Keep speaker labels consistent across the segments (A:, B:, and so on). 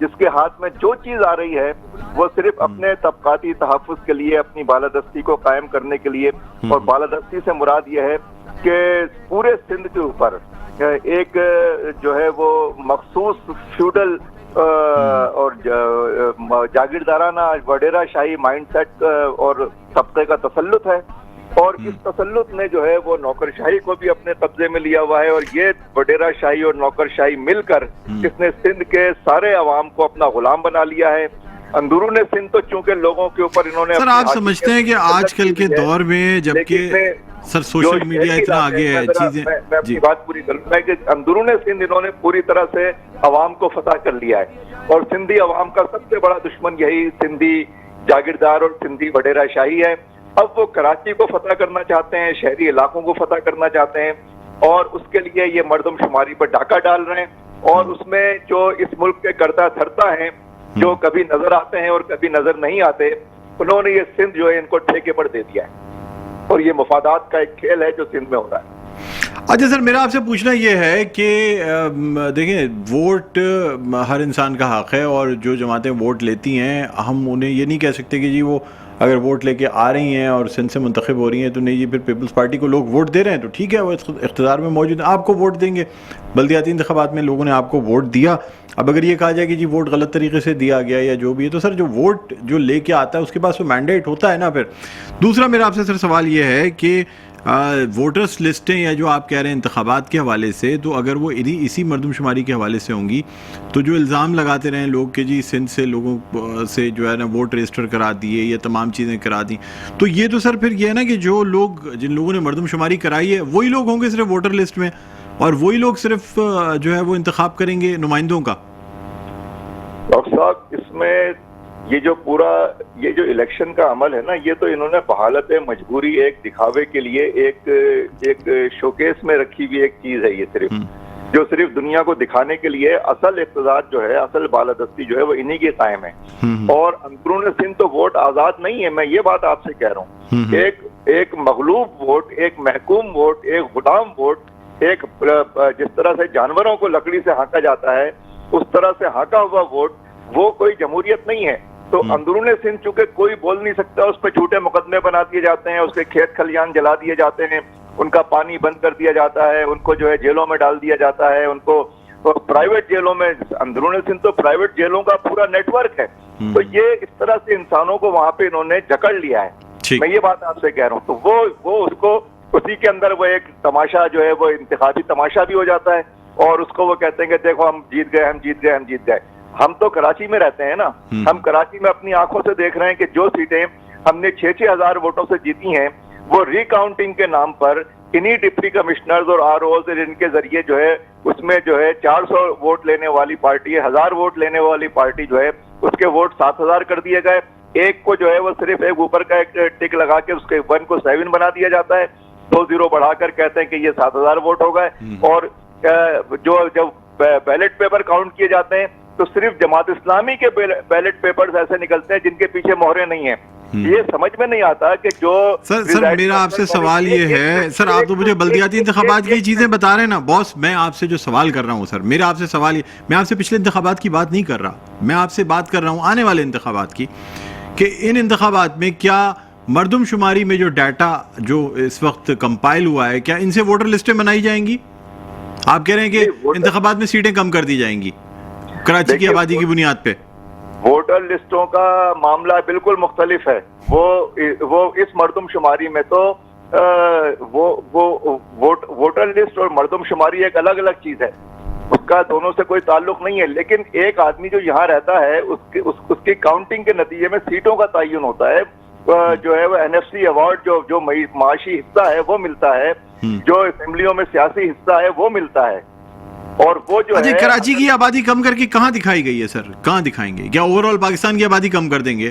A: جس کے ہاتھ میں جو چیز آ رہی ہے وہ صرف اپنے طبقاتی تحفظ کے لیے، اپنی بالادستی کو قائم کرنے کے لیے، اور بالادستی سے مراد یہ ہے کہ پورے سندھ کے اوپر ایک جو ہے وہ مخصوص فیوڈل اور جاگیردارانہ وڈیرہ شاہی مائنڈ سیٹ اور طبقے کا تسلط ہے، اور اس تسلط نے جو ہے وہ نوکر شاہی کو بھی اپنے قبضے میں لیا ہوا ہے، اور یہ وڈیرہ شاہی اور نوکر شاہی مل کر اس نے سندھ کے سارے عوام کو اپنا غلام بنا لیا ہے۔ اندرون سندھ تو چونکہ لوگوں کے اوپر انہوں نے
B: سر آپ سمجھتے ہیں کہ آج کل کے دور میں جبکہ سر سوشل میڈیا اتنا آگے ہے چیزیں،
A: میں اپنی بات پوری کروں گا کہ اندرون سندھ انہوں نے پوری طرح سے عوام کو فتح کر لیا ہے، اور سندھی عوام کا سب سے بڑا دشمن یہی سندھی جاگیردار اور سندھی وڈیرہ شاہی ہے۔ اب وہ کراچی کو فتح کرنا چاہتے ہیں، شہری علاقوں کو فتح کرنا چاہتے ہیں، اور اس کے لیے یہ مردم شماری پر ڈاکہ ڈال رہے ہیں، اور اس میں جو اس ملک کے کرتا دھرتا ہیں، جو کبھی نظر آتے ہیں اور کبھی نظر نہیں آتے، انہوں نے یہ سندھ جو ہے ان کو ٹھیکے پر دے دیا ہے، اور یہ مفادات کا ایک کھیل ہے جو سندھ میں ہو رہا ہے۔
B: اچھا سر، میرا آپ سے پوچھنا یہ ہے کہ دیکھیں ووٹ ہر انسان کا حق ہے، اور جو جماعتیں ووٹ لیتی ہیں ہم انہیں یہ نہیں کہہ سکتے کہ جی وہ اگر ووٹ لے کے آ رہی ہیں اور سندھ سے منتخب ہو رہی ہیں تو نہیں جی پھر پیپلز پارٹی کو لوگ ووٹ دے رہے ہیں تو ٹھیک ہے وہ اقتدار میں موجود ہیں، آپ کو ووٹ دیں گے۔ بلدیاتی انتخابات میں لوگوں نے آپ کو ووٹ دیا، اب اگر یہ کہا جائے کہ جی ووٹ غلط طریقے سے دیا گیا یا جو بھی ہے، تو سر جو ووٹ جو لے کے آتا ہے اس کے پاس وہ مینڈیٹ ہوتا ہے نا۔ پھر دوسرا میرا آپ سے سر سوال یہ ہے کہ ووٹرس لسٹیں یا جو آپ کہہ رہے ہیں انتخابات کے حوالے سے، تو اگر وہ اسی مردم شماری کے حوالے سے ہوں گی تو جو الزام لگاتے رہیں لوگ کہ جی سندھ سے لوگوں سے جو ہے نا ووٹ رجسٹر کرا دیے یا تمام چیزیں کرا دیں، تو یہ تو سر پھر یہ ہے نا کہ جو لوگ جن لوگوں نے مردم شماری کرائی ہے وہی لوگ ہوں گے صرف ووٹر لسٹ میں، اور وہی لوگ صرف جو ہے وہ انتخاب کریں گے نمائندوں کا۔
A: ڈاکٹر صاحب اس میں یہ جو الیکشن کا عمل ہے نا، یہ تو انہوں نے بحالت مجبوری ایک دکھاوے کے لیے ایک شوکیس میں رکھی ہوئی ایک چیز ہے، یہ صرف دنیا کو دکھانے کے لیے، اصل اقتدار جو ہے، اصل بالادستی جو ہے وہ انہی کے قائم ہے، اور اندرون سندھ تو ووٹ آزاد نہیں ہے، میں یہ بات آپ سے کہہ رہا ہوں۔ ایک مغلوب ووٹ، ایک محکوم ووٹ، ایک غلام ووٹ، ایک جس طرح سے جانوروں کو لکڑی سے ہانکا جاتا ہے اس طرح سے ہانکا ہوا ووٹ، وہ کوئی جمہوریت نہیں ہے۔ تو اندرون سندھ چونکہ کوئی بول نہیں سکتا، اس پہ جھوٹے مقدمے بنا دیے جاتے ہیں، اس کے کھیت کھلیان جلا دیے جاتے ہیں، ان کا پانی بند کر دیا جاتا ہے، ان کو جو ہے جیلوں میں ڈال دیا جاتا ہے، ان کو پرائیویٹ جیلوں میں، اندرون سندھ تو پرائیویٹ جیلوں کا پورا نیٹ ورک ہے۔ تو یہ اس طرح سے انسانوں کو وہاں پہ انہوں نے جکڑ لیا ہے، میں یہ بات آپ سے کہہ رہا ہوں۔ تو وہ اس کو اسی کے اندر وہ ایک تماشا جو ہے وہ انتخابی تماشا بھی ہو جاتا ہے، اور اس کو وہ کہتے ہیں کہ دیکھو ہم جیت گئے، ہم جیت گئے، ہم جیت گئے۔ ہم تو کراچی میں رہتے ہیں نا، ہم کراچی میں اپنی آنکھوں سے دیکھ رہے ہیں کہ جو سیٹیں ہم نے 6-6 ہزار ووٹوں سے جیتی ہیں، وہ ری کاؤنٹنگ کے نام پر انہی ڈپٹی کمشنرز اور آر اوز ان کے ذریعے جو ہے اس میں جو ہے 400 ووٹ لینے والی پارٹی، 1000 ووٹ لینے والی پارٹی جو ہے اس کے ووٹ 7000 کر دیے گئے۔ ایک کو جو ہے وہ صرف ایک اوپر کا ایک ٹک لگا کے اس کے 1 کو 7 بنا دیا جاتا ہے، 2 0 بڑھا کر کہتے ہیں کہ یہ 7000 ووٹ ہو گئے۔ اور جب بیلٹ پیپر کاؤنٹ کیے جاتے ہیں تو صرف جماعت اسلامی کے بیلٹ پیپرز ایسے نکلتے ہیں جن کے پیچھے مہریں نہیں ہیں۔ یہ سمجھ میں نہیں آتا کہ جو
B: سر میرا آپ سے سوال یہ ہے، سر آپ تو مجھے بلدیاتی انتخابات کی چیزیں بتا رہے ہیں نا باس، میں آپ سے جو سوال کر رہا ہوں سر، میرا آپ سے سوال یہ، میں آپ سے پچھلے انتخابات کی بات نہیں کر رہا، میں آپ سے بات کر رہا ہوں آنے والے انتخابات کی، کہ ان انتخابات میں کیا مردم شماری میں جو ڈیٹا جو اس وقت کمپائل ہوا ہے، کیا ان سے ووٹر لسٹیں بنائی جائیں گی؟ آپ کہہ رہے ہیں کہ انتخابات میں سیٹیں کم کر دی جائیں گی کراچی کی آبادی کی بنیاد پہ۔
A: ووٹر لسٹوں کا معاملہ بالکل مختلف ہے، وہ اس مردم شماری میں تو ووٹر لسٹ اور مردم شماری ایک الگ الگ چیز ہے، اس کا دونوں سے کوئی تعلق نہیں ہے۔ لیکن ایک آدمی جو یہاں رہتا ہے اس کی کاؤنٹنگ کے نتیجے میں سیٹوں کا تعین ہوتا ہے، جو ہے وہ NFC ایوارڈ جو معاشی حصہ ہے وہ ملتا ہے، جو اسمبلیوں میں سیاسی حصہ ہے وہ ملتا ہے، اور وہ جو ہے
B: کراچی کی آبادی کم کر کے کہاں دکھائی گئی ہے سر؟ کہاں دکھائیں گے؟ کیا اوور آل پاکستان کی آبادی کم کر دیں گے،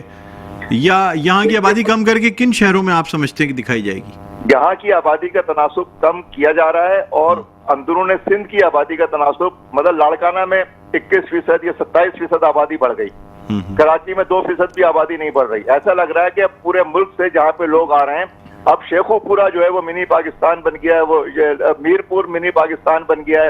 B: یا یہاں کی آبادی کم کر کے کن شہروں میں آپ سمجھتے ہیں کہ دکھائی جائے گی؟
A: یہاں کی آبادی کا تناسب کم کیا جا رہا ہے، اور اندرون سندھ کی آبادی کا تناسب، مطلب لاڑکانہ میں 21% یا 27% آبادی بڑھ گئی، کراچی میں 2% بھی آبادی نہیں بڑھ رہی۔ ایسا لگ رہا ہے کہ اب پورے ملک سے جہاں پہ لوگ آ رہے ہیں، اب شیخو پورا جو ہے وہ منی پاکستان بن گیا ہے، وہ میر پور منی پاکستان بن گیا ہے،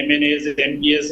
C: MNAs MPs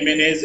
C: MNAs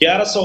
C: 1100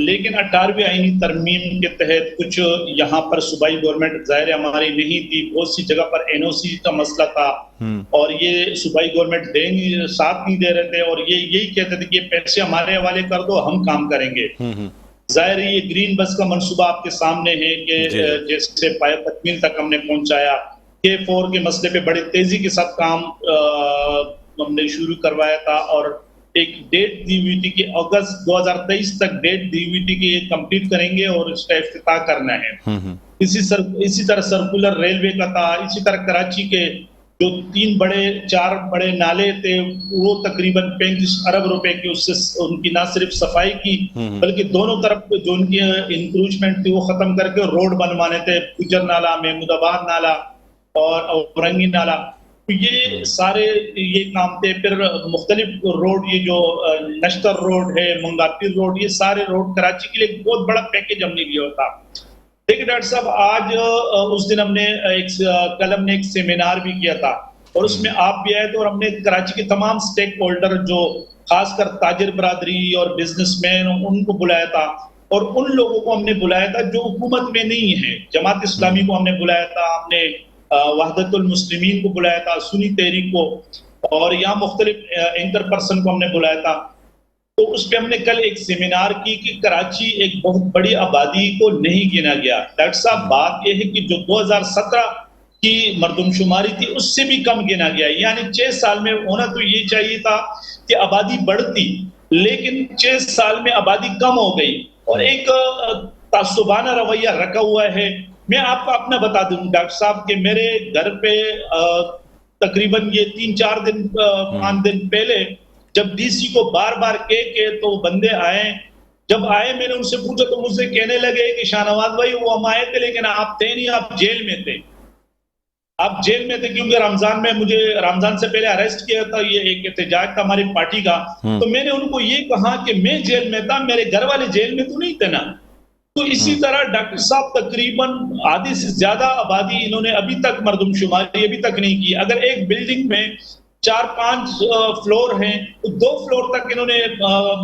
C: لیکن 18ویں آئینی ترمیم کے تحت کچھ یہاں پر صوبائی گورنمنٹ ظاہر ہماری نہیں تھی، بہت سی جگہ پر NOC کا مسئلہ تھا اور یہ صوبائی گورنمنٹ ساتھ نہیں دے رہے تھے اور یہ یہی کہتے تھے کہ پیسے ہمارے حوالے کر دو، ہم کام کریں گے. ظاہر یہ گرین بس کا منصوبہ آپ کے سامنے ہے کہ جیسے پایہ تکمیل تک ہم نے پہنچایا. K4 کے مسئلے پہ بڑی تیزی کے ساتھ کام ہم نے شروع کروایا تھا اور ایک ڈیٹ دی ہوئی تھی کہ اگست 2023 تک ڈیٹ دی ہوئی تھی کہ یہ کمپلیٹ کریں گے اور اس کا افتتاح کرنا ہے. اسی طرح سرکولر ریلوے کا تھا. اسی طرح کراچی کے جو 4 بڑے نالے تھے وہ تقریباً 35 ارب روپے کی اس سے ان کی نہ صرف صفائی کی بلکہ دونوں طرف جو ان کی انکروچمنٹ تھی وہ ختم کر کے روڈ بنوانے تھے. گجر نالہ، محمود آباد نالہ اور اورنگی نالہ، یہ سارے یہ کام تھے. پھر مختلف روڈ، یہ جو نشتر روڈ ہے، منگاپیر روڈ، یہ سارے روڈ کراچی کے لیے بہت بڑا پیکج ہم نے لیا تھا. دیکھیں ڈاکٹر صاحب، آج اس دن ہم نے کل ہم نے ایک سیمینار بھی کیا تھا اور اس میں آپ بھی آئے تھے اور ہم نے کراچی کے تمام سٹیک ہولڈر جو خاص کر تاجر برادری اور بزنس مین ان کو بلایا تھا اور ان لوگوں کو ہم نے بلایا تھا جو حکومت میں نہیں ہے. جماعت اسلامی کو ہم نے بلایا تھا، ہم نے وحدت المسلمین کو بلایا تھا، سنی تحریک کو، اور یہاں مختلف اینکر پرسن کو ہم نے بلایا تھا. تو اس پہ ہم نے کل ایک سیمینار کی کہ کراچی ایک بہت بڑی آبادی کو نہیں گنا گیا. ڈاکٹر صاحب بات یہ ہے کہ جو 2017 کی مردم شماری تھی اس سے بھی کم گنا گیا. یعنی 6 سال میں ہونا تو یہ چاہیے تھا کہ آبادی بڑھتی، لیکن 6 سال میں آبادی کم ہو گئی اور ایک تعصبانہ رویہ رکھا ہوا ہے. میں آپ کو اپنا بتا دوں ڈاکٹر صاحب کہ میرے گھر پہ تقریباً یہ 3-4 دن 5 دن پہلے جب DC کو بار بار کہ تو بندے آئے. جب آئے میں نے ان سے پوچھا تو مجھ سے کہنے لگے کہ شاہ نواز بھائی وہ ہم آئے تھے لیکن آپ تھے نہیں، آپ جیل میں تھے. آپ جیل میں تھے کیونکہ رمضان میں مجھے رمضان سے پہلے اریسٹ کیا تھا. یہ ایک احتجاج تھا ہماری پارٹی کا. تو میں نے ان کو یہ کہا کہ میں جیل میں تھا، میرے گھر والے جیل میں تو نہیں تھے نا. تو اسی طرح ڈاکٹر صاحب تقریباً آدھی سے زیادہ آبادی انہوں نے ابھی تک مردم شماری ابھی تک نہیں کی. اگر ایک بلڈنگ میں 4-5 فلور ہیں تو 2 فلور تک انہوں نے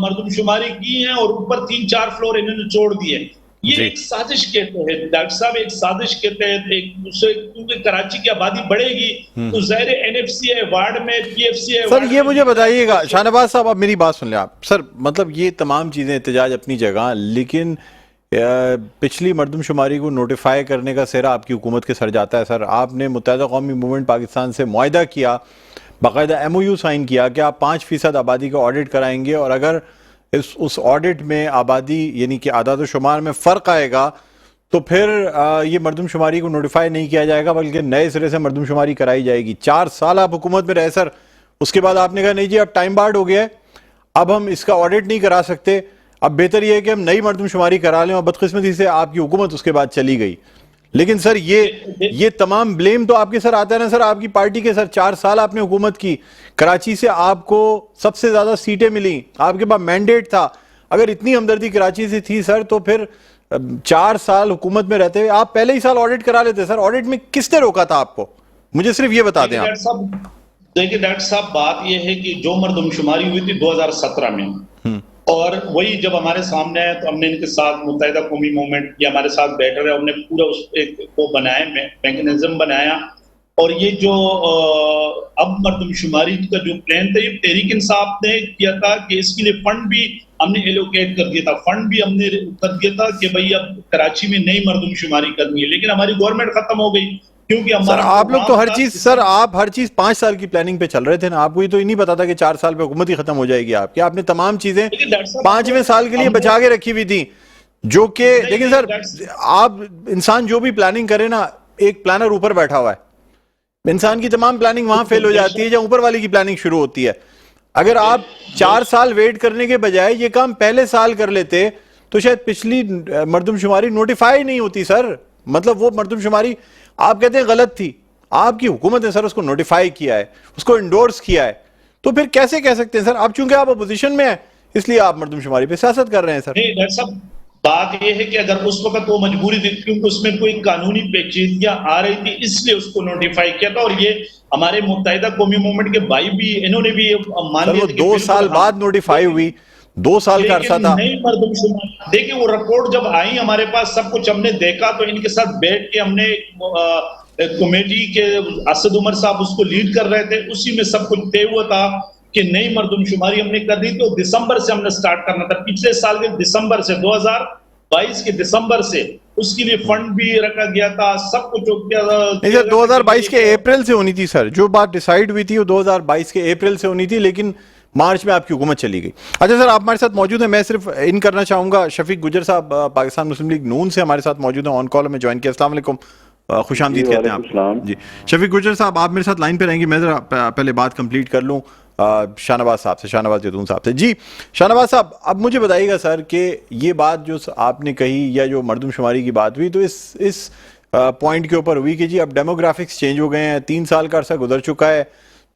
C: مردم شماری کی ہے اور اوپر 3-4 فلور انہوں نے چھوڑ دیے. یہ ایک سازش کے تحت ڈاکٹر صاحب، ایک سازش کے تحت کیونکہ کراچی کی آبادی بڑھے گی تو ظاہر NFC ہے، وارڈ میں PFC ہے.
B: سر یہ مجھے بتائیے گا شاہ نواز صاحب، اب میری بات سن لیں آپ. سر مطلب یہ تمام چیزیں احتجاج اپنی جگہ، لیکن پچھلی مردم شماری کو نوٹیفائی کرنے کا سہرا آپ کی حکومت کے سر جاتا ہے. سر آپ نے متحدہ قومی موومنٹ پاکستان سے معاہدہ کیا، باقاعدہ MOU سائن کیا کہ آپ 5% آبادی کا آڈٹ کرائیں گے اور اگر اس آڈٹ میں آبادی یعنی کہ اعداد و شمار میں فرق آئے گا تو پھر یہ مردم شماری کو نوٹیفائی نہیں کیا جائے گا بلکہ نئے سرے سے مردم شماری کرائی جائے گی. 4 سال آپ حکومت میں رہے سر، اس کے بعد آپ نے کہا نہیں جی اب ٹائم بارڈ ہو گیا ہے، اب ہم اس کا آڈٹ نہیں کرا سکتے، اب بہتر یہ ہے کہ ہم نئی مردم شماری کرا لیں. اور بدقسمتی سے آپ کی حکومت اس کے بعد چلی گئی. لیکن سر یہ تمام بلیم تو آپ کے سر آتا ہے نا سر، آپ کی پارٹی کے سر. 4 سال آپ نے حکومت کی، کراچی سے آپ کو سب سے زیادہ سیٹیں ملیں، آپ کے پاس مینڈیٹ تھا. اگر اتنی ہمدردی کراچی سے تھی سر تو پھر 4 سال حکومت میں رہتے ہوئے آپ پہلے ہی سال آڈٹ کرا لیتے. سر آڈٹ میں کس نے روکا تھا آپ کو؟ مجھے صرف یہ بتا دیں آپ.
C: دیکھیں ڈاکٹر صاحب بات یہ ہے کہ جو مردم شماری ہوئی تھی 2017 میں اور وہی جب ہمارے سامنے آئے تو ہم نے ان کے ساتھ متحدہ قومی موومنٹ یا ہمارے ساتھ بیٹھ رہے، ہم نے پورا اس ایک کو بنایا، میکنزم بنایا. اور یہ جو اب مردم شماری کا جو پلان تھا یہ تحریک انصاف نے کیا تھا کہ اس کے لیے فنڈ بھی ہم نے ایلوکیٹ کر دیا تھا، فنڈ بھی ہم نے کر دیا تھا کہ بھائی اب کراچی میں نئی مردم شماری کرنی ہے. لیکن ہماری گورنمنٹ ختم ہو گئی کیونکہ
B: سر آپ لوگ تو ہر چیز سر آپ ہر چیز 5 سال کی پلاننگ پہ چل رہے تھے نا. آپ کو یہ تو نہیں پتا تھا کہ 4 سال پہ حکومت ہی ختم ہو جائے گی آپ کی. آپ نے تمام چیزیں 5ویں سال کے لیے بچا کے رکھی ہوئی تھی جو کہ لیکن سر آپ انسان جو بھی پلاننگ کرے نا، ایک پلانر اوپر بیٹھا ہوا ہے، انسان کی تمام پلاننگ وہاں فیل ہو جاتی ہے جہاں اوپر والی کی پلاننگ شروع ہوتی ہے. اگر آپ 4 سال ویٹ کرنے کے بجائے یہ کام پہلے سال کر لیتے تو شاید پچھلی مردم شماری نوٹیفائی نہیں ہوتی سر. مطلب وہ مردم شماری آپ کہتے ہیں غلط تھی، آپ کی حکومت نے سر اس کو نوٹیفائی کیا ہے، اس کو انڈورس کیا ہے، تو پھر کیسے کہہ سکتے ہیں سر اب چونکہ آپ اپوزیشن میں ہیں اس لیے آپ مردم شماری پہ سیاست کر رہے ہیں؟ سر
C: نہیں ڈاکٹر صاحب بات یہ ہے کہ اگر اس وقت وہ مجبوری تھی کیونکہ اس میں کوئی قانونی پیچیدگیاں آ رہی تھی اس لیے اس کو نوٹیفائی کیا تھا. اور یہ ہمارے متحدہ قومی موومنٹ کے بھائی بھی انہوں نے بھی مان لیا.
B: 2 سال بعد نوٹیفائی ہوئی، 2 سال کا عرصہ تھا.
C: نئی مردم شماری دیکھیں وہ رپورٹ جب آئی ہمارے پاس سب کچھ ہم نے دیکھا تو ان کے ساتھ بیٹھ کے ہم نے کمیٹی کے اسد عمر صاحب اس کو لیڈ کر رہے تھے, اسی میں سب کچھ طے ہوا تھا کہ نئی مردم شماری ہم نے کر دی. تو دسمبر سے ہم نے سٹارٹ کرنا تھا, پچھلے سال کے دسمبر سے 2022 کے دسمبر سے اس کے لیے فنڈ بھی رکھا گیا تھا, سب کچھ ہو گیا تھا.
B: نہیں سر 2022 کے اپریل سے ہونی تھی سر, جو بات ڈیسائیڈ ہوئی تھی وہ 2022 کے اپریل سے ہونی تھی, لیکن مارچ میں آپ کی حکومت چلی گئی. اچھا سر آپ ہمارے ساتھ موجود ہیں, میں صرف ان کرنا چاہوں گا, شفیق گجر صاحب پاکستان مسلم لیگ نون سے ہمارے ساتھ موجود ہیں, آن کال ہمیں جوائن کیا. السلام علیکم, خوش آمدید کہتے ہیں آپ. جی شفیق گجر صاحب آپ میرے ساتھ لائن پہ رہیں گے, میں ذرا پہلے بات کمپلیٹ کر لوں شاہ نواز صاحب سے, شاہ نواز زیتون صاحب سے. جی شاہ نواز صاحب اب مجھے بتائیے گا سر کہ یہ بات جو آپ نے کہی یا جو مردم شماری کی بات ہوئی تو اس پوائنٹ کے اوپر ہوئی کہ جی اب ڈیموگرافکس چینج ہو گئے ہیں, 3 سال کا عرصہ گزر چکا ہے,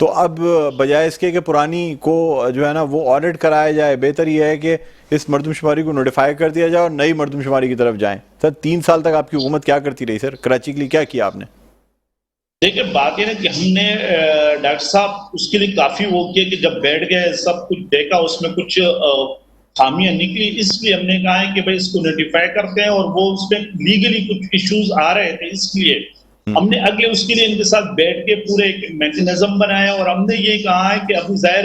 B: تو اب بجائے اس کے کہ پرانی کو جو ہے نا وہ آڈٹ کرایا جائے, بہتر یہ ہے کہ اس مردم شماری کو نوٹیفائی کر دیا جائے اور نئی مردم شماری کی طرف جائیں. سر 3 سال تک آپ کی حکومت کیا کرتی رہی سر, کراچی کے لیے کیا کیا آپ نے؟
C: دیکھیں بات یہ نا کہ ہم نے ڈاکٹر صاحب اس کے لیے کافی وہ کیا کہ جب بیٹھ گئے سب کچھ دیکھا اس میں کچھ خامیاں نکلی, اس لیے ہم نے کہا ہے کہ بھائی اس کو نوٹیفائی کرتے ہیں, اور وہ اس میں لیگلی کچھ ایشوز آ رہے تھے, اس لیے ہم نے اگلے اس کے لیے ان کے ساتھ بیٹھ کے پورے ایک میکینزم بنایا, اور ہم نے یہ کہا ہے کہ ابھی ظاہر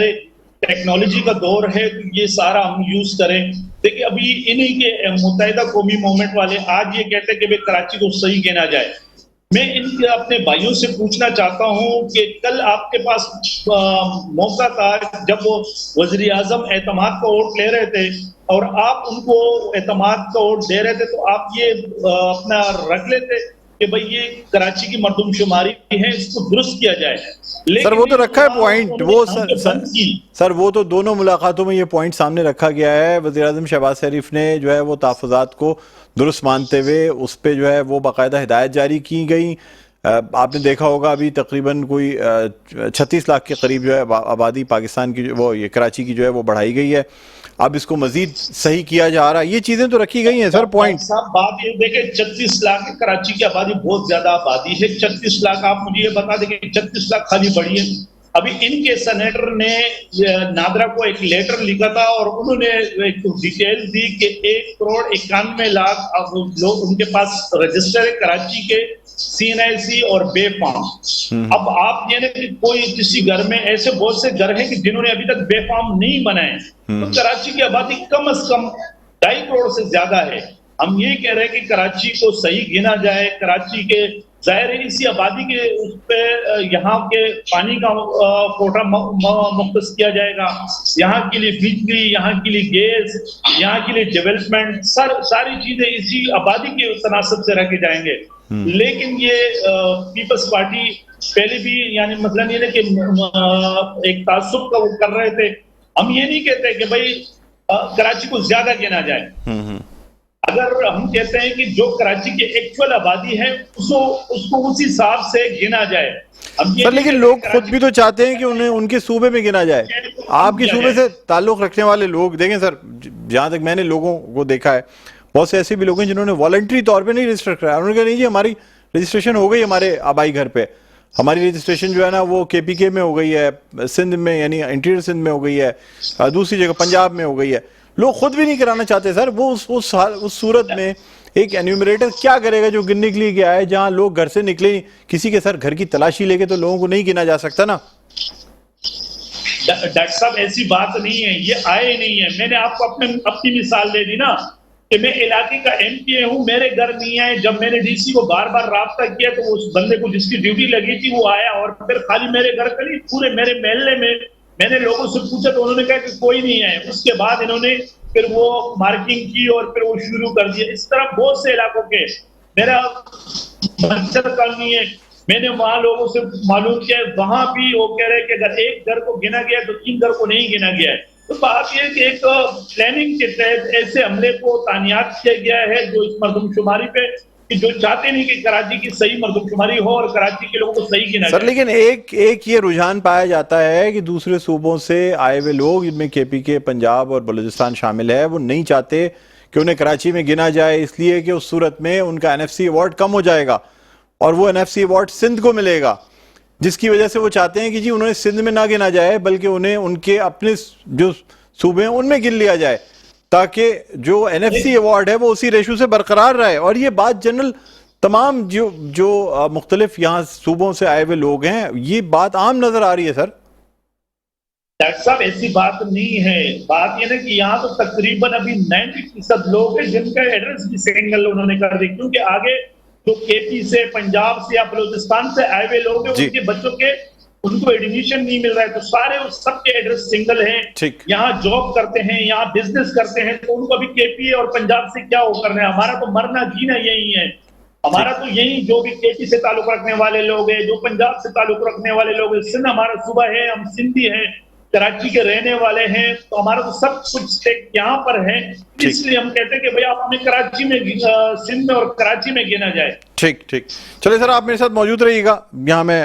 C: ٹیکنالوجی کا دور ہے تو یہ سارا ہم یوز کریں. دیکھیں ابھی انہی کے متحدہ قومی موومنٹ والے آج یہ کہتے ہیں کہ بھائی کراچی کو صحیح گنا جائے. میں ان کے اپنے بھائیوں سے پوچھنا چاہتا ہوں کہ کل آپ کے پاس موقع تھا جب وہ وزیر اعظم اعتماد کا ووٹ لے رہے تھے اور آپ ان کو اعتماد کا ووٹ دے رہے تھے, تو آپ یہ اپنا رکھ لیتے کہ بھئی یہ کراچی کی مردم شماری ہے, اس کو درست کیا جائے.
B: سر وہ تو رکھا ہے پوائنٹ, وہ سر وہ تو دونوں ملاقاتوں میں یہ پوائنٹ سامنے رکھا گیا ہے. وزیر اعظم شہباز شریف نے جو ہے وہ تحفظات کو درست مانتے ہوئے اس پہ جو ہے وہ باقاعدہ ہدایت جاری کی گئی. آپ نے دیکھا ہوگا ابھی تقریباً کوئی 36 لاکھ کے قریب جو ہے آبادی پاکستان کی وہ یہ کراچی کی جو ہے وہ بڑھائی گئی ہے. اب اس کو مزید صحیح کیا جا رہا ہے, یہ چیزیں تو رکھی گئی ہیں سر پوائنٹ.
C: صاحب بات یہ دیکھیں 36 لاکھ کراچی کی آبادی بہت زیادہ آبادی ہے, 36 لاکھ آپ مجھے یہ بتا دیں کہ 36 لاکھ خالی بڑھی ہے. ابھی ان کے سینیٹر نے نادرا کو ایک لیٹر لکھا تھا اور انہوں نے ایک ڈیٹیل دی کہ 1,91,00,000 لوگ ان کے پاس رجسٹر ہے کراچی کے CNIC اور بے فارم. اب آپ یہ کہ کوئی کسی گھر میں ایسے بہت سے گھر ہیں کہ جنہوں نے ابھی تک بے فارم نہیں بنائے, تو کراچی کی آبادی کم از کم 2.5 کروڑ سے زیادہ ہے. ہم یہ کہہ رہے ہیں کہ کراچی کو صحیح گنا جائے, کراچی کے ظاہر ہے اسی آبادی کے اس پہ یہاں کے پانی کا کوٹا مختص کیا جائے گا, یہاں کے لیے بجلی, یہاں کے لیے گیس, یہاں کے لیے ڈیولپمنٹ, ساری چیزیں اسی آبادی کے تناسب سے رکھے جائیں گے. لیکن یہ پیپلز پارٹی پہلے بھی یعنی مثلا یہ ہے کہ ایک تعصب کا وہ کر رہے تھے. ہم یہ نہیں کہتے کہ بھائی کراچی کو زیادہ گنا جائے, اگر ہم کہتے ہیں کہ جو کراچی کی ایکچوئل آبادی ہے اس کو اسی حساب سے گنا جائے.
B: سر لیکن لوگ خود بھی تو چاہتے ہیں کہ انہیں ان کے صوبے میں گنا جائے. آپ کے صوبے سے تعلق رکھنے والے لوگ دیکھیں سر, جہاں تک میں نے لوگوں کو دیکھا ہے بہت سے ایسے بھی لوگ ہیں جنہوں نے والنٹری طور پہ نہیں رجسٹر کرایا. انہوں نے کہا نہیں جی ہماری رجسٹریشن ہو گئی ہمارے آبائی گھر پہ, ہماری رجسٹریشن جو ہے نا وہ KPK میں ہو گئی ہے, سندھ میں یعنی انٹیریئر سندھ میں ہو گئی ہے, دوسری جگہ پنجاب میں ہو گئی ہے. لوگ خود بھی نہیں کرانا چاہتے سر. وہ اس صورت میں ایک انیومریٹر کیا کرے گا جو گننے کے لیے گیا ہے, جہاں لوگ گھر سے نکلے, کسی کے سر گھر کی تلاشی لے کے تو لوگوں کو نہیں گنا جا سکتا نا.
C: ڈاکٹر صاحب ایسی بات نہیں ہے, یہ آئے نہیں ہے. میں نے آپ کو اپنی مثال دے دی نا کہ میں علاقے کا MP ہوں, میرے گھر نہیں آئے. جب میں نے DC کو بار بار رابطہ کیا تو اس بندے کو جس کی ڈیوٹی لگی تھی وہ آیا, اور پھر خالی میرے گھر کا نہیں پورے میرے محلے میں نے لوگوں سے پوچھا تو انہوں نے کہا کہ کوئی نہیں ہے. اس کے بعد انہوں نے پھر وہ مارکنگ کی اور پھر وہ شروع کر دیا. اس طرح بہت سے علاقوں کے, میرا منچر کالونی ہے, میں نے وہاں لوگوں سے معلوم کیا, وہاں بھی وہ کہہ رہے کہ اگر ایک گھر کو گنا گیا تو 3 گھر کو نہیں گنا گیا ہے. تو بات یہ کہ ایک پلاننگ کے تحت ایسے حملے کو تعینات کیا گیا ہے جو اس مردم شماری پہ, کہ جو چاہتے نہیں کہ کراچی کی صحیح مردم شماری ہو اور کراچی کے لوگوں کو صحیح گنا
B: سر. لیکن ایک یہ رجحان پایا جاتا ہے کہ دوسرے صوبوں سے آئے ہوئے لوگ جن میں KPK پنجاب اور بلوچستان شامل ہے وہ نہیں چاہتے کہ انہیں کراچی میں گنا جائے, اس لیے کہ اس صورت میں ان کا NFC ایوارڈ کم ہو جائے گا اور وہ NFC ایوارڈ سندھ کو ملے گا, جس کی وجہ سے وہ چاہتے ہیں کہ جی انہیں سندھ میں نہ گنا جائے بلکہ انہیں ان کے اپنے جو صوبے ہیں ان میں گن لیا جائے تاکہ جو NFC ایوارڈ ہے وہ اسی ریشو سے برقرار رہے. اور یہ بات جنرل تمام جو مختلف یہاں صوبوں سے آئے ہوئے لوگ ہیں یہ بات عام نظر آ رہی ہے سر.
C: ڈاکٹر صاحب ایسی بات نہیں ہے. بات یہ نا کہ یہاں تو تقریباً ابھی 90% لوگ ہیں جن کا ایڈریس بھی سنگل انہوں نے کر دی, کیونکہ آگے جو KP سے, پنجاب سے یا بلوچستان سے آئے ہوئے لوگ ہیں ان کے بچوں کے ان کو ایڈمیشن نہیں مل رہا ہے, تو سارے سب کے ایڈریس سنگل ہیں. یہاں جاب کرتے ہیں, یہاں بزنس کرتے ہیں, تو ان کو ابھی KP اور پنجاب سے کیا وہ کرنا ہے. ہمارا تو مرنا جینا یہی ہے. ہمارا تو یہی جو بھی KP سے تعلق رکھنے والے لوگ ہیں, جو پنجاب سے تعلق رکھنے والے لوگ ہیں, سندھ ہمارا صوبہ ہے, ہم سندھی ہیں, کراچی کے رہنے والے ہیں, تو ہمارا تو سب کچھ یہاں پر ہے. اس لیے ہم کہتے ہیں کہ بھئی آپ ہمیں کراچی میں, سندھ اور کراچی میں گنا جائے.
B: ٹھیک چلے سر, آپ میرے ساتھ موجود رہیے گا. یہاں میں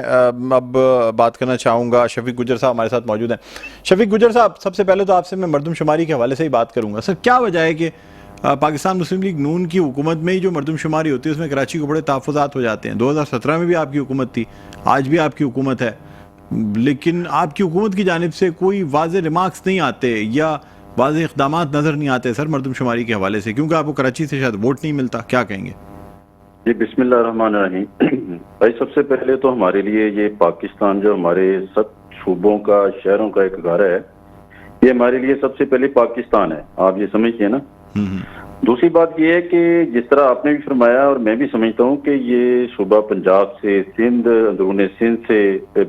B: اب بات کرنا چاہوں گا, شفیق گجر صاحب ہمارے ساتھ موجود ہیں. شفیق گجر صاحب, سب سے پہلے تو آپ سے میں مردم شماری کے حوالے سے ہی بات کروں گا. سر کیا وجہ ہے کہ پاکستان مسلم لیگ نون کی حکومت میں ہی جو مردم شماری ہوتی ہے اس میں کراچی کو بڑے تحفظات ہو جاتے ہیں؟ 2017 میں بھی آپ کی حکومت تھی, آج بھی آپ کی حکومت ہے, لیکن آپ کی حکومت کی جانب سے کوئی واضح ریمارکس نہیں آتے یا واضح اقدامات نظر نہیں آتے سر مردم شماری کے حوالے سے, کیونکہ آپ کو کراچی سے شاید ووٹ نہیں ملتا. کیا کہیں گے؟
D: جی بسم اللہ الرحمن الرحیم. بھائی سب سے پہلے تو ہمارے لیے یہ پاکستان جو ہمارے سب صوبوں کا, شہروں کا ایک گھر ہے, یہ ہمارے لیے سب سے پہلے پاکستان ہے. آپ یہ سمجھتے ہیں نا. دوسری بات یہ ہے کہ جس طرح آپ نے بھی فرمایا اور میں بھی سمجھتا ہوں کہ یہ صوبہ پنجاب سے, سندھ, اندرون سندھ سے,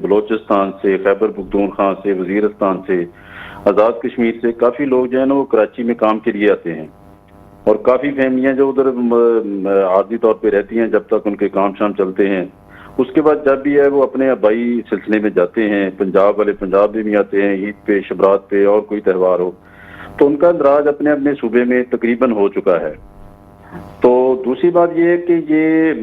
D: بلوچستان سے, خیبر پختونخوا سے, وزیرستان سے, آزاد کشمیر سے کافی لوگ جو ہیں نا وہ کراچی میں کام کے لیے آتے ہیں, اور کافی فیملیاں جو ادھر عارضی طور پہ رہتی ہیں جب تک ان کے کام شام چلتے ہیں. اس کے بعد جب بھی ہے وہ اپنے آبائی سلسلے میں جاتے ہیں. پنجاب والے پنجاب میں بھی آتے ہیں, عید پہ, شبرات پہ اور کوئی تہوار ہو, تو ان کا اندراج اپنے اپنے صوبے میں تقریباً ہو چکا ہے. تو دوسری بات یہ ہے کہ یہ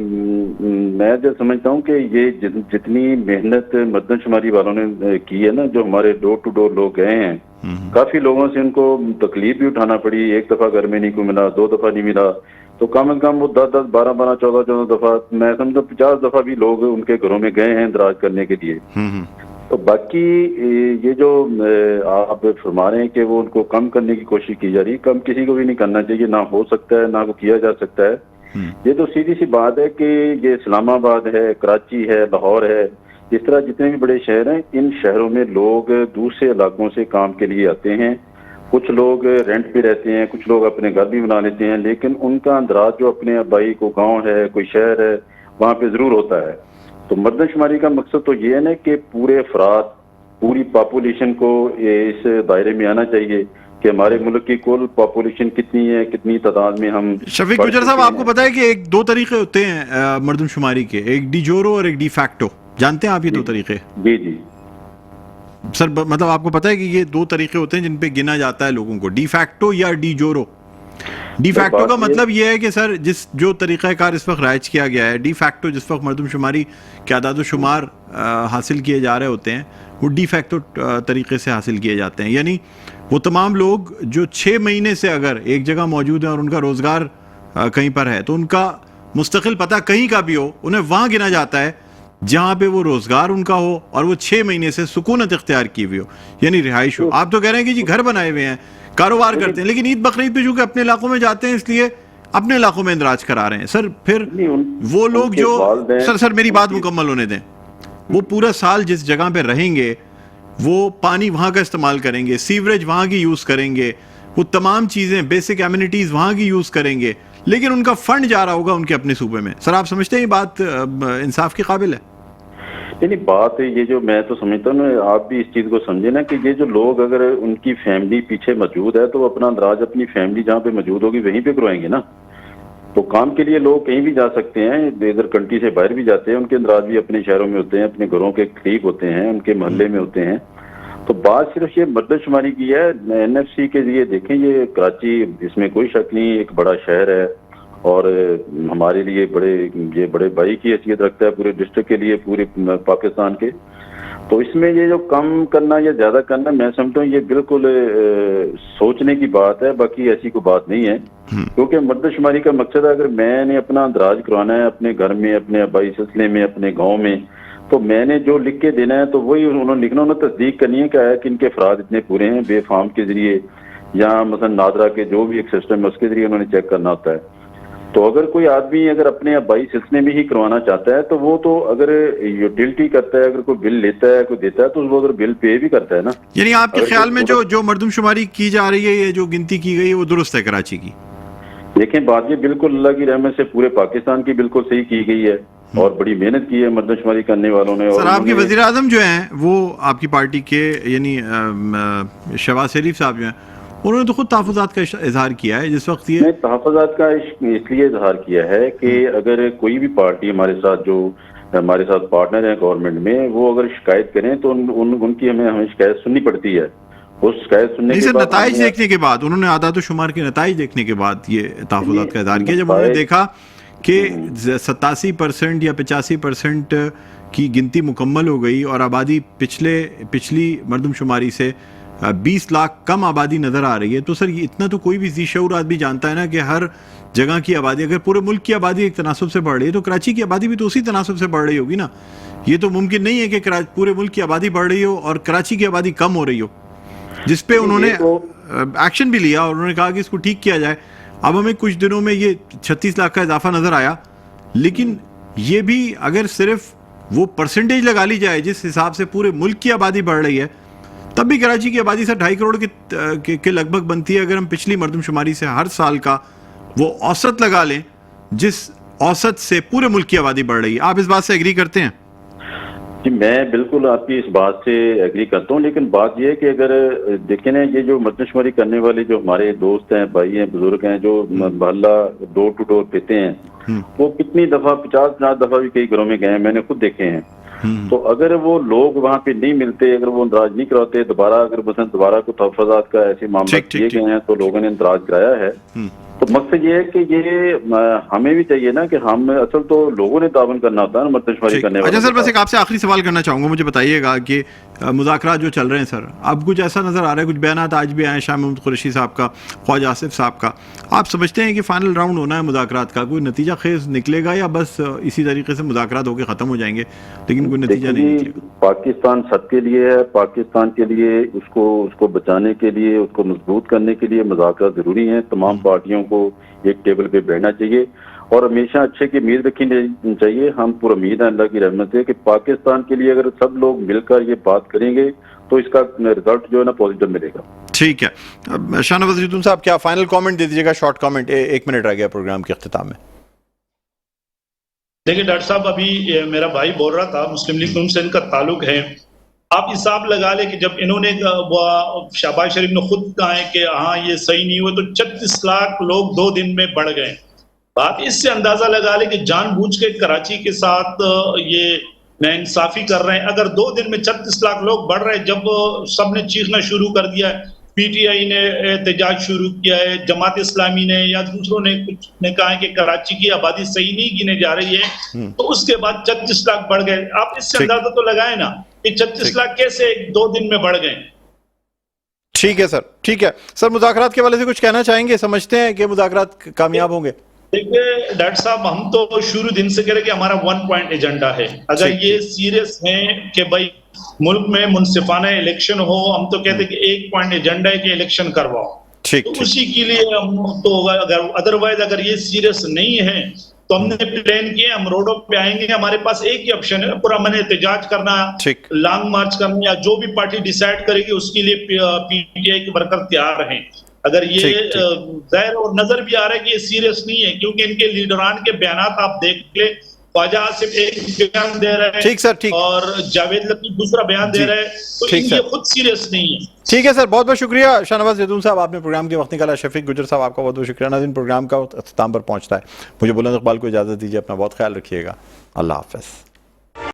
D: میں جو سمجھتا ہوں کہ یہ جتنی محنت مردم شماری والوں نے کی ہے نا, جو ہمارے ڈور ٹو ڈور لوگ گئے ہیں, کافی لوگوں سے ان کو تکلیف بھی اٹھانا پڑی. ایک دفعہ گھر میں نہیں کوئی ملا, 2 دفعہ نہیں ملا, تو کم از کم وہ 10 12 14 دفعہ, میں سمجھتا 50 دفعہ بھی لوگ ان کے گھروں میں گئے ہیں اندراج کرنے کے لیے. تو باقی یہ جو آپ فرما رہے ہیں کہ وہ ان کو کم کرنے کی کوشش کی جا رہی ہے, کم کسی کو بھی نہیں کرنا چاہیے, نہ ہو سکتا ہے نہ کو کیا جا سکتا ہے. یہ تو سیدھی سی بات ہے کہ یہ اسلام آباد ہے, کراچی ہے, لاہور ہے, اس طرح جتنے بھی بڑے شہر ہیں, ان شہروں میں لوگ دوسرے علاقوں سے کام کے لیے آتے ہیں. کچھ لوگ رینٹ پہ رہتے ہیں, کچھ لوگ اپنے گھر بھی بنا لیتے ہیں, لیکن ان کا اندراج جو اپنے آبائی کو گاؤں ہے, کوئی شہر ہے, وہاں پہ ضرور ہوتا ہے. تو مردم شماری کا مقصد تو یہ ہے نا کہ پورے افراد, پوری پاپولیشن کو اس دائرے میں آنا چاہیے کہ ہمارے ملک کی کل پاپولیشن کتنی ہے, کتنی تعداد میں ہم.
B: شفیق گجر صاحب, آپ کو پتا ہے کہ 2 طریقے ہوتے ہیں مردم شماری کے, ایک ڈی جورو اور ایک ڈی فیکٹو. جانتے ہیں آپ یہ 2 طریقے؟
D: جی
B: سر, مطلب آپ کو پتا ہے کہ یہ 2 طریقے ہوتے ہیں جن پہ گنا جاتا ہے لوگوں کو, ڈی فیکٹو یا ڈی جورو. ڈی فیکٹو کا مطلب یہ ہے کہ سر جو طریقہ کار اس وقت رائج کیا گیا ہے, ڈی فیکٹو جس وقت مردم شماری کے اعداد و شمار حاصل کیے جا رہے ہوتے ہیں وہ ڈی فیکٹو طریقے سے حاصل کیے جاتے ہیں. یعنی وہ تمام لوگ جو 6 مہینے سے اگر ایک جگہ موجود ہیں اور ان کا روزگار کہیں پر ہے, تو ان کا مستقل پتہ کہیں کا بھی ہو, انہیں وہاں گنا جاتا ہے جہاں پہ وہ روزگار ان کا ہو اور وہ 6 مہینے سے سکونت اختیار کی ہوئی ہو, یعنی رہائش ہو. آپ تو کہہ رہے ہیں کہ جی گھر بنائے ہوئے ہیں, کاروبار کرتے ہیں, لیکن عید بقرعید پہ چونکہ اپنے علاقوں میں جاتے ہیں اس لیے اپنے علاقوں میں اندراج کرا رہے ہیں. سر پھر وہ لوگ جو سر میری بات مکمل ہونے دیں, وہ پورا سال جس جگہ پہ رہیں گے وہ پانی وہاں کا استعمال کریں گے, سیوریج وہاں کی یوز کریں گے, وہ تمام چیزیں بیسک ایمینٹیز وہاں کی یوز کریں گے, لیکن ان کا فنڈ جا رہا ہوگا ان کے اپنے صوبے میں. سر آپ سمجھتے ہیں یہ بات انصاف کی قابل ہے؟
D: یعنی بات یہ جو میں تو سمجھتا ہوں, آپ بھی اس چیز کو سمجھیں نا کہ یہ جو لوگ اگر ان کی فیملی پیچھے موجود ہے تو وہ اپنا اندراج اپنی فیملی جہاں پہ موجود ہوگی وہیں پہ کروائیں گے نا. تو کام کے لیے لوگ کہیں بھی جا سکتے ہیں, ادھر کنٹری سے باہر بھی جاتے ہیں, ان کے اندراج بھی اپنے شہروں میں ہوتے ہیں, اپنے گھروں کے قریب ہوتے ہیں, ان کے محلے میں ہوتے ہیں. تو بات صرف یہ مردم شماری کی ہے. NFC کے لیے دیکھیں, یہ کراچی, اس میں کوئی شک نہیں, ایک بڑا شہر ہے اور ہمارے لیے یہ بڑے بھائی کی حیثیت رکھتا ہے پورے ڈسٹرکٹ کے لیے, پورے پاکستان کے. تو اس میں یہ جو کم کرنا یا زیادہ کرنا, میں سمجھتا ہوں یہ بالکل سوچنے کی بات ہے, باقی ایسی کوئی بات نہیں ہے. کیونکہ مردم شماری کا مقصد ہے اگر میں نے اپنا اندراج کروانا ہے اپنے گھر میں, اپنے آبائی سلسلے میں, اپنے گاؤں میں, تو میں نے جو لکھ کے دینا ہے تو وہی انہوں نے لکھنا، انہوں نے تصدیق کرنی ہے کہ آیا کہ ان کے افراد اتنے پورے ہیں، بے فارم کے ذریعے یا مثلا نادرا کے جو بھی ایک سسٹم ہے اس کے ذریعے انہوں نے چیک کرنا ہوتا ہے۔ تو اگر کوئی آدمی اگر اپنے آبائی سلسلے میں ہی کروانا چاہتا ہے تو وہ تو اگر یوٹیلٹی کرتا ہے، اگر کوئی بل لیتا ہے، کوئی دیتا ہے تو وہ اگر بل پے بھی کرتا ہے نا۔
B: یعنی آپ کے خیال میں جو مردم شماری کی جا رہی ہے، یہ جو گنتی کی گئی ہے وہ درست ہے کراچی کی؟
D: دیکھیں بات یہ بالکل اللہ کی رحمت سے پورے پاکستان کی بالکل صحیح کی گئی ہے اور بڑی محنت کی ہے مردم شماری کرنے والوں نے۔
B: سر آپ کے وزیر اعظم جو ہیں وہ آپ کی پارٹی کے یعنی شہباز شریف صاحب جو ہیں، انہوں نے تو خود تحفظات کا اظہار کیا ہے جس وقت یہ
D: تحفظات کا اس لیے اظہار کیا ہے کہ اگر کوئی بھی پارٹی ہمارے ساتھ جو ہمارے ساتھ پارٹنر ہیں گورنمنٹ میں، وہ اگر شکایت کریں تو ان کی ہمیں شکایت سننی پڑتی ہے۔ اس شکایت سننے کے بعد
B: نتائج دیکھنے کے بعد انہوں نے اعداد و شمار کے نتائج دیکھنے کے بعد یہ تحفظات کا اظہار کیا، جب انہوں نے دیکھا کہ 87% یا 85% کی گنتی مکمل ہو گئی اور آبادی پچھلی مردم شماری سے 20 لاکھ کم آبادی نظر آ رہی ہے، تو سر یہ اتنا تو کوئی بھی ذی شعور آدمی جانتا ہے نا کہ ہر جگہ کی آبادی، اگر پورے ملک کی آبادی ایک تناسب سے بڑھ رہی ہے تو کراچی کی آبادی بھی تو اسی تناسب سے بڑھ رہی ہوگی نا۔ یہ تو ممکن نہیں ہے کہ پورے ملک کی آبادی بڑھ رہی ہو اور کراچی کی آبادی کم ہو رہی ہو، جس پہ انہوں نے ایکشن بھی لیا اور انہوں نے کہا کہ اس کو ٹھیک کیا جائے۔ اب ہمیں کچھ دنوں میں یہ 36 لاکھ کا اضافہ نظر آیا، لیکن یہ بھی اگر صرف وہ پرسنٹیج لگا لی جائے جس حساب سے پورے ملک کی آبادی بڑھ رہی ہے، تب بھی کراچی کی آبادی سے 2.5 کروڑ کے لگ بھگ بنتی ہے۔ اگر ہم پچھلی مردم شماری سے ہر سال کا وہ اوسط لگا لیں جس اوسط سے پورے ملک کی آبادی بڑھ رہی ہے، آپ اس بات سے ایگری کرتے ہیں؟
D: جی میں بالکل آپ کی اس بات سے ایگری کرتا ہوں، لیکن بات یہ ہے کہ اگر دیکھیں نا یہ جو مردم شماری کرنے والے جو ہمارے دوست ہیں، بھائی ہیں، بزرگ ہیں، جو محلہ ڈور ٹو ڈور دیتے ہیں، وہ کتنی دفعہ 50 دفعہ بھی کئی گھروں میں گئے ہیں، میں نے خود دیکھے ہیں۔ تو اگر وہ لوگ وہاں پہ نہیں ملتے، اگر وہ اندراج نہیں کراتے، اگر مثلا دوبارہ کو تحفظات کا ایسے معاملہ کیے گئے ہیں تو لوگوں نے اندراج کرایا ہے، تو مقصد یہ ہے کہ یہ ہمیں بھی چاہیے نا کہ ہم اصل تو لوگوں نے تعاون کرنا ہوتا ہے نا مردم شماری کرنے والے۔
B: اچھا سر، بس ایک آپ سے آخری سوال کرنا چاہوں گا، مجھے بتائیے گا کہ مذاکرات جو چل رہے ہیں سر، اب کچھ ایسا نظر آ رہا ہے، کچھ بیانات آج بھی آئے شاہ محمود قریشی صاحب کا، خواجہ آصف صاحب کا، آپ سمجھتے ہیں کہ فائنل راؤنڈ ہونا ہے مذاکرات کا، کوئی نتیجہ خیز نکلے گا یا بس اسی طریقے سے مذاکرات ہو کے ختم ہو جائیں گے لیکن کوئی نتیجہ نہیں نکلے گا؟
D: پاکستان سب کے لیے ہے، پاکستان کے لیے اس کو بچانے کے لیے، اس کو مضبوط کرنے کے لیے مذاکرات ضروری ہیں۔ تمام پارٹیوں کو ایک ٹیبل پہ بیٹھنا چاہیے اور ہمیشہ اچھے کی امید رکھنی چاہیے۔ ہم پر امید ہیں اللہ کی رحمت سے کہ پاکستان کے لیے اگر سب لوگ مل کر یہ بات کریں گے تو اس کا رزلٹ جو ہے نا پازیٹیو ملے گا۔
B: ٹھیک ہے، شاہ نواز شریف صاحب کیا فائنل کامنٹ دے دیجیے گا، شارٹ کامنٹ، 1 منٹ رہ گیا پروگرام کے اختتام میں۔
C: دیکھیں ڈاکٹر صاحب، ابھی میرا بھائی بول رہا تھا مسلم لیگ نون سے ان کا تعلق ہے، آپ حساب لگا لیں کہ جب انہوں نے شہباز شریف نے خود کہا ہے کہ ہاں یہ صحیح نہیں ہوئے تو 36 لاکھ لوگ 2 دن میں بڑھ گئے۔ بات اس سے اندازہ لگا لیں کہ جان بوجھ کے کراچی کے ساتھ یہ ناانصافی کر رہے ہیں۔ اگر 2 دن میں 36 لاکھ لوگ بڑھ رہے ہیں، جب سب نے چیخنا شروع کر دیا ہے، پی ٹی آئی نے احتجاج شروع کیا ہے، جماعت اسلامی نے یا دوسروں نے کچھ نے کہا ہے کہ کراچی کی آبادی صحیح نہیں گنے جا رہی ہے، تو اس کے بعد 36 لاکھ بڑھ گئے۔ آپ اس سے اندازہ تو لگائیں نا کہ 36 لاکھ کیسے 2 دن میں بڑھ گئے۔
B: ٹھیک ہے سر، ٹھیک ہے سر، مذاکرات کے والے سے کچھ کہنا چاہیں گے؟ سمجھتے ہیں کہ مذاکرات کامیاب ہوں گے؟
C: دیکھیے ڈاکٹر صاحب، ہم تو شروع دن سے کہہ رہے کہ ہمارا 1 پوائنٹ ایجنڈا ہے۔ اگر یہ سیریس ہیں کہ بھائی ملک میں منصفانہ الیکشن ہو، ہم تو کہتے ہیں کہ 1 پوائنٹ ایجنڈا ہے کہ الیکشن کرواؤ، تو اسی کے لیے ہم تو ادروائز اگر یہ سیریس نہیں ہے تو ہم نے پلان کیا، ہم روڈوں پہ آئیں گے۔ ہمارے پاس ایک ہی آپشن ہے، پورا من احتجاج کرنا، لانگ مارچ کرنا، یا جو بھی پارٹی ڈیسائیڈ کرے گی اس کے لیے پی ٹی آئی کے ورکر تیار ہیں۔ اگر یہ ظاہر اور نظر بھی آ رہا ہے کہ یہ سیریس نہیں ہے، کیونکہ ان کے لیڈران کے بیانات آپ دیکھ لیں، خواجہ آصف ایک بیان دے رہے ہیں اور جاوید لطیف دوسرا بیان دے رہے ہیں، تو یہ خود سیریس نہیں ہے۔
B: ٹھیک ہے سر، بہت بہت شکریہ شاہ نواز زیتون صاحب، آپ نے پروگرام کے وقت نکالا۔ شفیق گجر صاحب آپ کا بہت بہت شکریہ۔ ناظرین، پروگرام کا اختتام پر پہنچتا ہے، مجھے بلند اقبال کو اجازت دیجیے، اپنا بہت خیال رکھیے گا، اللہ حافظ۔